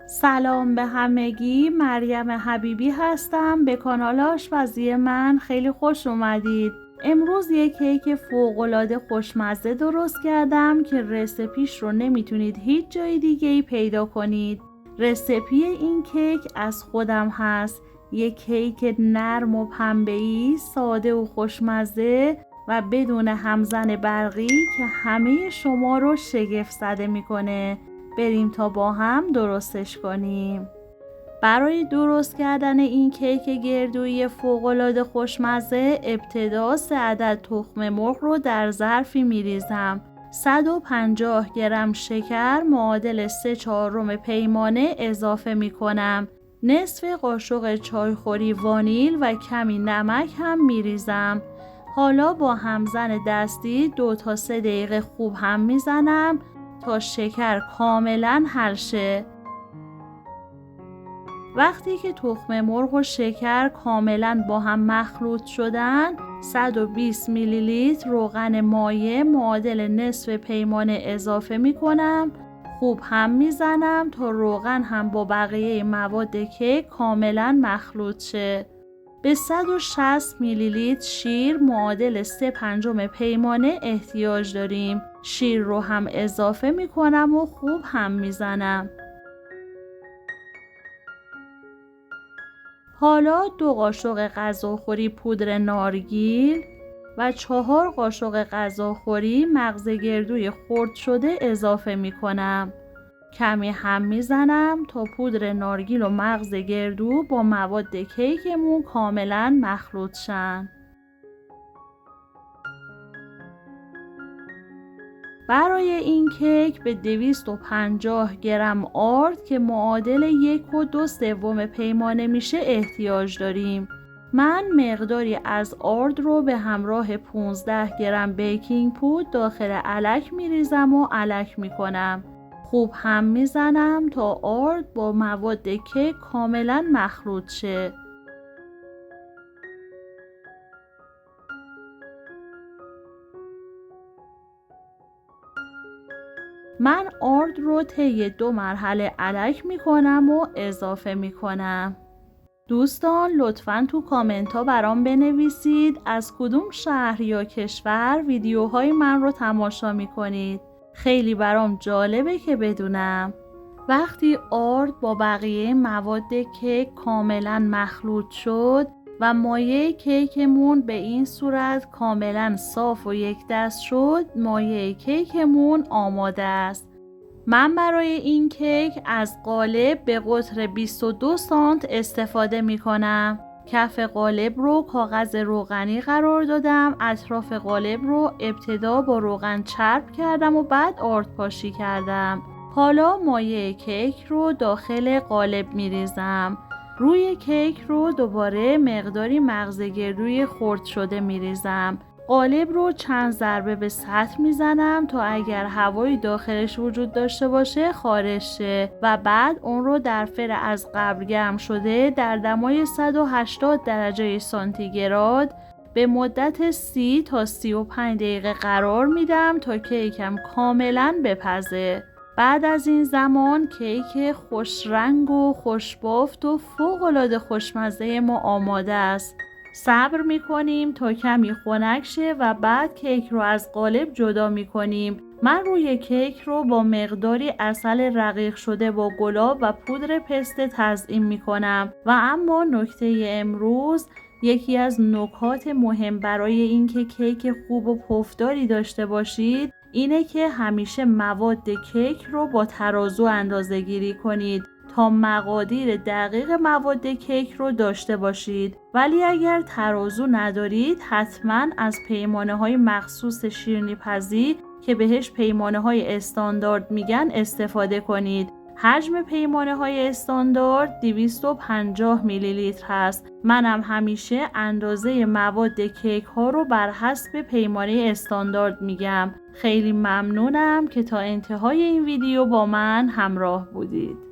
سلام به همگی، مریم حبیبی هستم. به کانال آشپزی من خیلی خوش اومدید. امروز یک کیک فوق‌العاده خوشمزه درست کردم که رسیپیش رو نمیتونید هیچ جای دیگه‌ای پیدا کنید. رسیپی این کیک از خودم هست. یک کیک نرم و پنبه‌ای، ساده و خوشمزه و بدون همزن برقی که همه شما رو شگفت زده میکنه. بریم تا با هم درستش کنیم. برای درست کردن این کیک گردویی فوق‌العاده خوشمزه ابتدا 3 عدد تخم مرغ رو در ظرفی میریزم. 150 گرم شکر معادل 3/4 پیمانه اضافه میکنم. نصف قاشق چایخوری وانیل و کمی نمک هم میریزم. حالا با همزن دستی 2 تا 3 دقیقه خوب هم میزنم تا شکر کاملا حل شه. وقتی که تخم مرغ و شکر کاملا با هم مخلوط شدن 120 میلی لیتر روغن مایع معادل نصف پیمانه اضافه می کنم. خوب هم میزنم تا روغن هم با بقیه مواد کیک کاملا مخلوط شه. به 160 میلی لیتر شیر معادل 3/5 پیمانه احتیاج داریم. شیر رو هم اضافه می کنم و خوب هم میزنم. حالا 2 قاشق غذاخوری پودر نارگیل و 4 قاشق غذاخوری مغز گردوی خرد شده اضافه می کنم. کمی هم میزنم تا پودر نارگیل و مغز گردو با مواد کیکمون کاملا مخلوط شن. برای این کیک به 250 گرم آرد که معادل 1.2 پیمانه میشه احتیاج داریم. من مقداری از آرد رو به همراه 15 گرم بیکینگ پودر داخل الک میریزم و الک میکنم. خوب هم میزنم تا آرد با مواد کیک کاملا مخلوط شه. من آرد رو طی 2 مرحله الک میکنم و اضافه میکنم. دوستان لطفاً تو کامنت ها برام بنویسید از کدوم شهر یا کشور ویدیوهای من رو تماشا میکنید. خیلی برام جالبه که بدونم. وقتی آرد با بقیه مواد کیک کاملا مخلوط شد و مایع کیکمون به این صورت کاملا صاف و یک دست شد، مایع کیکمون آماده است. من برای این کیک از قالب به قطر 22 سانت استفاده می کنم. کف قالب رو کاغذ روغنی قرار دادم. اطراف قالب رو ابتدا با روغن چرب کردم و بعد آرد پاشی کردم. حالا مایع کیک رو داخل قالب می ریزم. روی کیک رو دوباره مقداری مغز گردوی خرد شده می ریزم. قالب رو چند ضربه به سطح میزنم تا اگر هوایی داخلش وجود داشته باشه خارج شه و بعد اون رو در فر از قبل گرم شده در دمای 180 درجه سانتیگراد به مدت 30 تا 35 دقیقه قرار میدم تا کیکم کاملا بپزه. بعد از این زمان کیک خوش رنگ و خوشبافت و فوق‌العاده خوشمزه ما آماده است. صبر میکنیم تا کمی خنک شه و بعد کیک رو از قالب جدا میکنیم. من روی کیک رو با مقداری عسل رقیق شده با گلاب و پودر پسته تزیین میکنم و اما نکته امروز یکی از نکات مهم برای اینکه کیک خوب و پفداری داشته باشید اینه که همیشه مواد کیک رو با ترازو اندازه گیری کنید تا مقادیر دقیق مواد کیک رو داشته باشید. ولی اگر ترازو ندارید حتما از پیمانه‌های مخصوص شیرینی‌پزی که بهش پیمانه‌های استاندارد میگن استفاده کنید. حجم پیمانه‌های استاندارد 250 میلی لیتر هست. منم همیشه اندازه مواد کیک ها رو بر حسب پیمانه استاندارد میگم. خیلی ممنونم که تا انتهای این ویدیو با من همراه بودید.